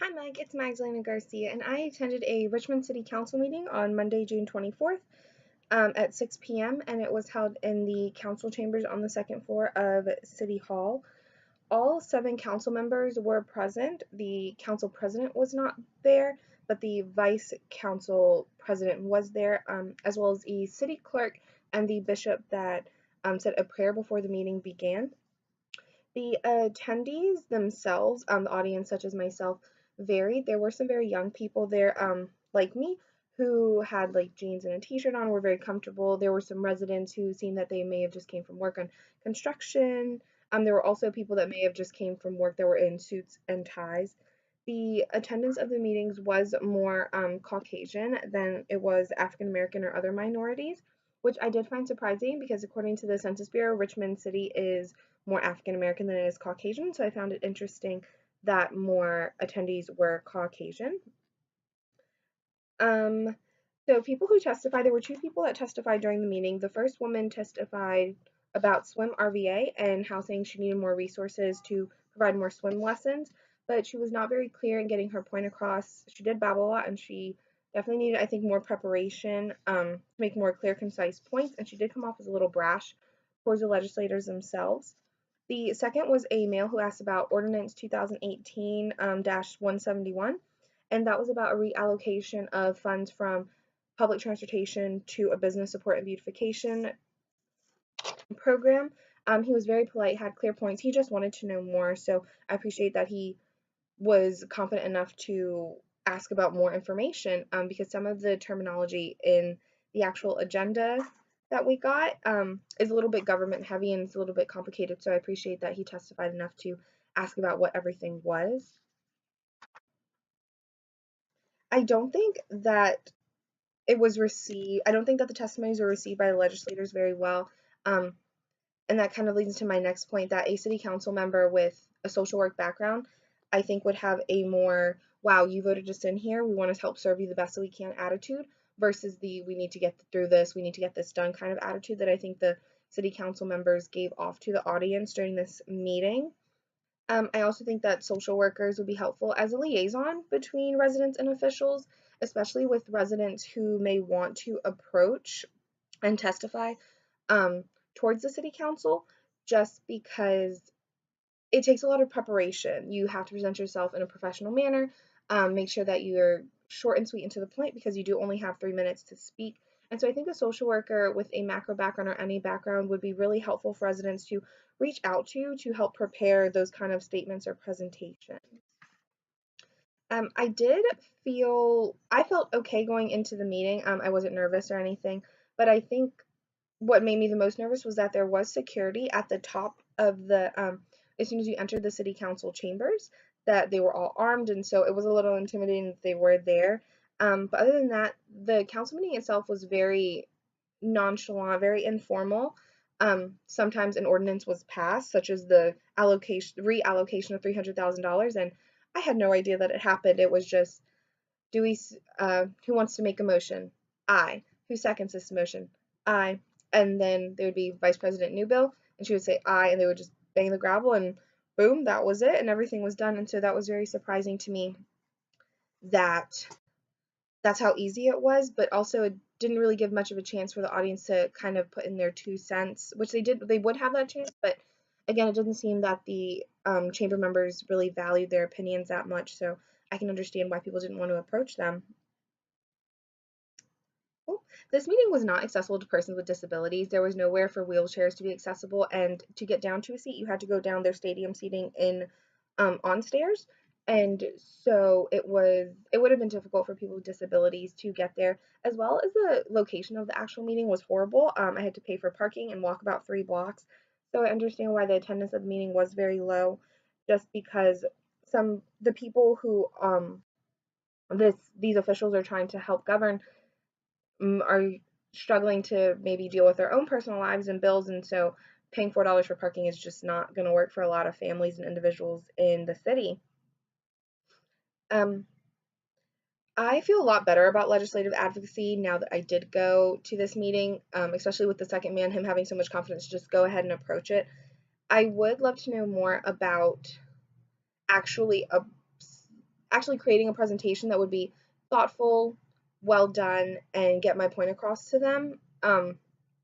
Hi, Mike. It's Magdalena Garcia, and I attended a Richmond City Council meeting on Monday, June 24th at 6 p.m., and it was held in the council chambers on the second floor of City Hall. All 7 council members were present. The council president was not there, but the vice council president was there, as well as the city clerk and the bishop that said a prayer before the meeting began. The attendees themselves, the audience, such as myself, varied. There were some very young people there, like me, who had like jeans and a t-shirt on, were very comfortable. There were some residents who seemed that they may have just came from work on construction. There were also people that may have just came from work that were in suits and ties. The attendance of the meetings was more Caucasian than it was African American or other minorities, which I did find surprising because according to the Census Bureau, Richmond City is more African American than it is Caucasian. So I found it interesting that more attendees were Caucasian. Um, so people who testified, there were 2 people that testified during the meeting. The first woman testified about swim RVA and how saying she needed more resources to provide more swim lessons, but she was not very clear in getting her point across. She did babble a lot and she definitely needed, I think, more preparation to make more clear, concise points, and she did come off as a little brash towards the legislators themselves. The second was a male who asked about Ordinance 2018-171, and that was about a reallocation of funds from public transportation to a business support and beautification program. He was very polite, had clear points. He just wanted to know more, so I appreciate that he was confident enough to ask about more information because some of the terminology in the actual agenda that we got is a little bit government heavy and it's a little bit complicated. So I appreciate that he testified enough to ask about what everything was. I don't think that I don't think that the testimonies were received by the legislators very well. Um, and that kind of leads to my next point that a city council member with a social work background, I think, would have a more, wow, you voted us in here, we want to help serve you the best that we can attitude, versus the we need to get through this, we need to get this done kind of attitude that I think the city council members gave off to the audience during this meeting. I also think that social workers would be helpful as a liaison between residents and officials, especially with residents who may want to approach and testify um, towards the city council, just because it takes a lot of preparation. You have to present yourself in a professional manner, make sure that you're short and sweet and to the point because you do only have 3 minutes to speak. And so I think a social worker with a macro background or any background would be really helpful for residents to reach out to help prepare those kind of statements or presentations. I felt okay going into the meeting. I wasn't nervous or anything, but I think what made me the most nervous was that there was security at the top of as soon as you entered the city council chambers, that they were all armed, and so it was a little intimidating that they were there. But other than that, the council meeting itself was very nonchalant, very informal. Sometimes an ordinance was passed, such as the reallocation of $300,000, and I had no idea that it happened. It was just, who wants to make a motion? I. Who seconds this motion? I. And then there would be Vice President Newbill, and she would say I, and they would just bang the gravel, and boom, that was it, and everything was done. And so that was very surprising to me that that's how easy it was, but also it didn't really give much of a chance for the audience to kind of put in their 2 cents, which they did. They would have that chance, but again, it doesn't seem that the chamber members really valued their opinions that much. So I can understand why people didn't want to approach them. Oh, this meeting was not accessible to persons with disabilities. There was nowhere for wheelchairs to be accessible, and to get down to a seat, you had to go down their stadium seating in on stairs. And so it would have been difficult for people with disabilities to get there, as well as the location of the actual meeting was horrible. I had to pay for parking and walk about 3 blocks. So I understand why the attendance of the meeting was very low, just because the people who these officials are trying to help govern are struggling to maybe deal with their own personal lives and bills, and so paying $4 for parking is just not going to work for a lot of families and individuals in the city. Um, I feel a lot better about legislative advocacy now that I did go to this meeting, especially with the second man, him having so much confidence to just go ahead and approach it. I would love to know more about actually actually creating a presentation that would be thoughtful, well done, and get my point across to them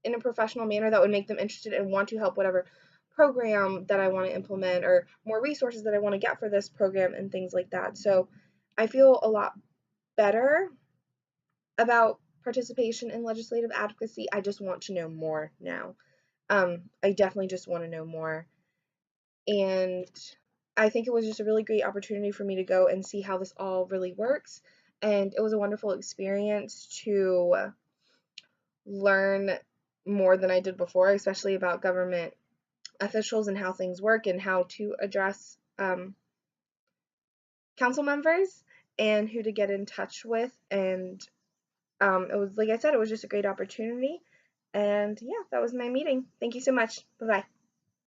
in a professional manner that would make them interested and want to help whatever program that I want to implement or more resources that I want to get for this program and things like that. So I feel a lot better about participation in legislative advocacy. I just want to know more now. I definitely just want to know more. And I think it was just a really great opportunity for me to go and see how this all really works. And it was a wonderful experience to learn more than I did before, especially about government officials and how things work and how to address council members and who to get in touch with. And it was, like I said, it was just a great opportunity. And yeah, that was my meeting. Thank you so much. Bye bye.